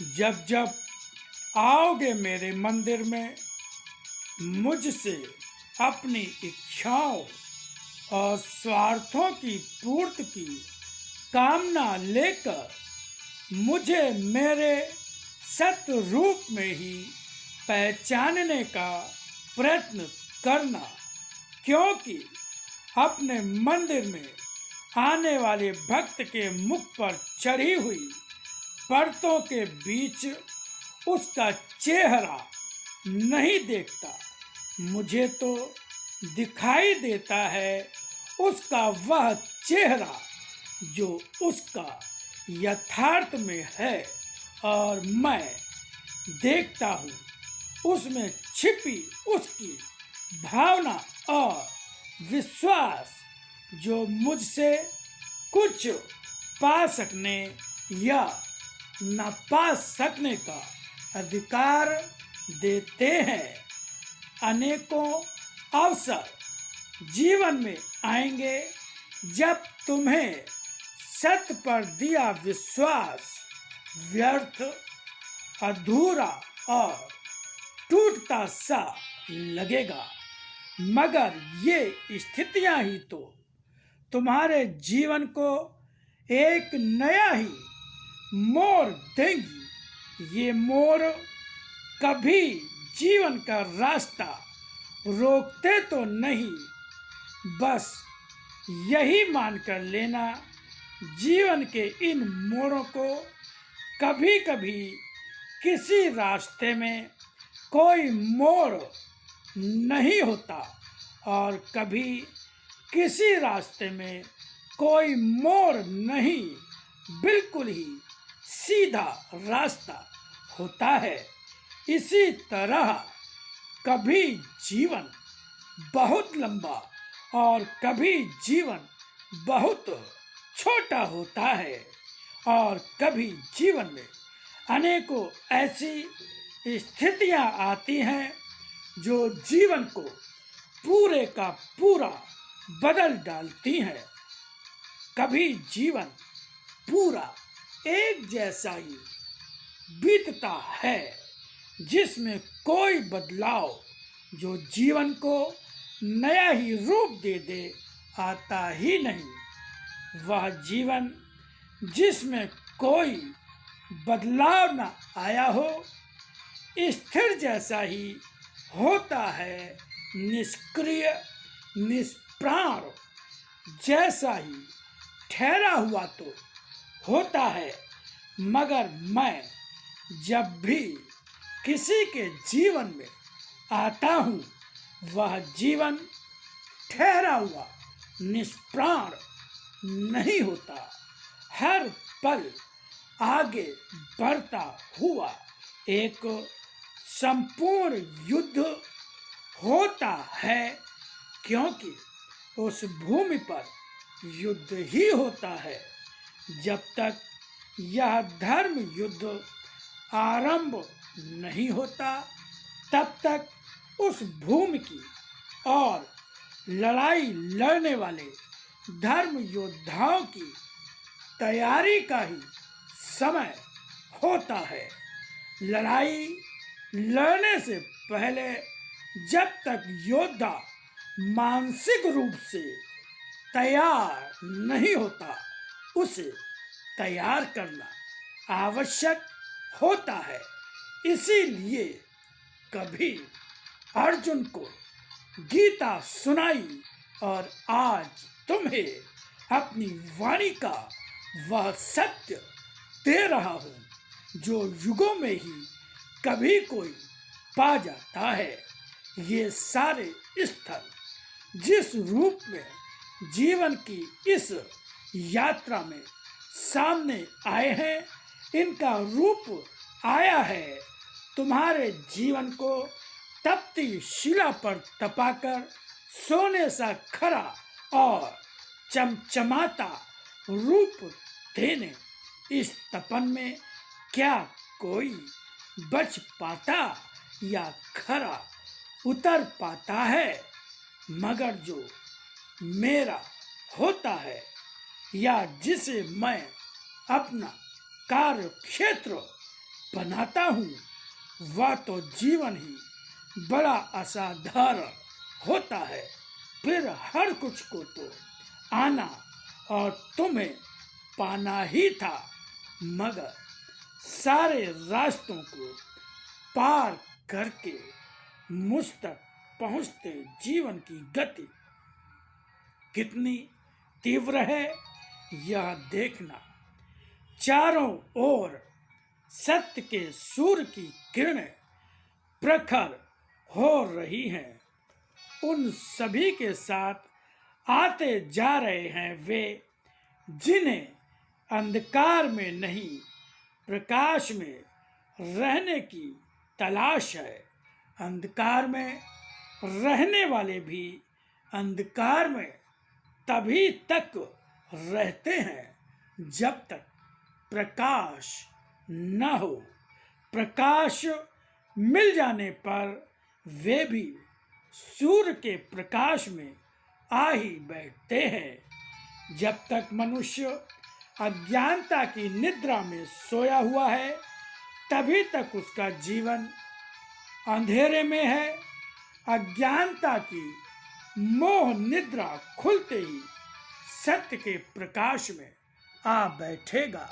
जब जब आओगे मेरे मंदिर में मुझसे अपनी इच्छाओं और स्वार्थों की पूर्ति की कामना लेकर मुझे मेरे सत्य रूप में ही पहचानने का प्रयत्न करना, क्योंकि अपने मंदिर में आने वाले भक्त के मुख पर चढ़ी हुई परतों के बीच उसका चेहरा नहीं देखता। मुझे तो दिखाई देता है उसका वह चेहरा जो उसका यथार्थ में है, और मैं देखता हूँ उसमें छिपी उसकी भावना और विश्वास, जो मुझसे कुछ पा सकने या न पा सकने का अधिकार देते हैं। अनेकों अवसर जीवन में आएंगे जब तुम्हें सत्य पर दिया विश्वास व्यर्थ, अधूरा और टूटता सा लगेगा, मगर ये स्थितियां ही तो तुम्हारे जीवन को एक नया ही मोड़ देंगी। ये मोड़ कभी जीवन का रास्ता रोकते तो नहीं, बस यही मानकर लेना जीवन के इन मोड़ों को कभी कभी किसी रास्ते में कोई मोड़ नहीं होता और कभी किसी रास्ते में कोई मोड़ नहीं, बिल्कुल ही सीधा रास्ता होता है। इसी तरह कभी जीवन बहुत लंबा और कभी जीवन बहुत छोटा होता है, और कभी जीवन में अनेकों ऐसी स्थितियां आती हैं जो जीवन को पूरे का पूरा बदल डालती हैं। कभी जीवन पूरा एक जैसा ही बीतता है, जिसमें कोई बदलाव जो जीवन को नया ही रूप दे दे आता ही नहीं। वह जीवन जिसमें कोई बदलाव न आया हो, स्थिर जैसा ही होता है, निष्क्रिय निष्प्राण जैसा ही ठहरा हुआ तो होता है। मगर मैं जब भी किसी के जीवन में आता हूँ, वह जीवन ठहरा हुआ निष्प्राण नहीं होता, हर पल आगे बढ़ता हुआ एक संपूर्ण युद्ध होता है, क्योंकि उस भूमि पर युद्ध ही होता है। जब तक यह धर्म युद्ध आरंभ नहीं होता, तब तक उस भूमि की और लड़ाई लड़ने वाले धर्म योद्धाओं की तैयारी का ही समय होता है। लड़ाई लड़ने से पहले जब तक योद्धा मानसिक रूप से तैयार नहीं होता, उसे तैयार करना आवश्यक होता है। इसीलिए कभी अर्जुन को गीता सुनाई, और आज तुम्हें अपनी वाणी का वह सत्य दे रहा हूँ जो युगों में ही कभी कोई पा जाता है। ये सारे स्थल जिस रूप में जीवन की इस यात्रा में सामने आए हैं, इनका रूप आया है तुम्हारे जीवन को तपती शिला पर तपाकर सोने सा खरा और चमचमाता रूप देने। इस तपन में क्या कोई बच पाता या खरा उतर पाता है, मगर जो मेरा होता है या जिसे मैं अपना कार्य क्षेत्र बनाता हूँ वह तो जीवन ही बड़ा असाधारण होता है। फिर हर कुछ को तो आना और तुम्हें पाना ही था, मगर सारे रास्तों को पार करके मुझ तक पहुँचते जीवन की गति कितनी तीव्र है यह देखना। चारों ओर सत्य के सूर्य की किरणें प्रखर हो रही हैं। उन सभी के साथ आते जा रहे हैं वे जिन्हें अंधकार में नहीं प्रकाश में रहने की तलाश है। अंधकार में रहने वाले भी अंधकार में तभी तक रहते हैं जब तक प्रकाश न हो। प्रकाश मिल जाने पर वे भी सूर्य के प्रकाश में आ ही बैठते हैं। जब तक मनुष्य अज्ञानता की निद्रा में सोया हुआ है तभी तक उसका जीवन अंधेरे में है। अज्ञानता की मोह निद्रा खुलते ही सत्य के प्रकाश में आ बैठेगा।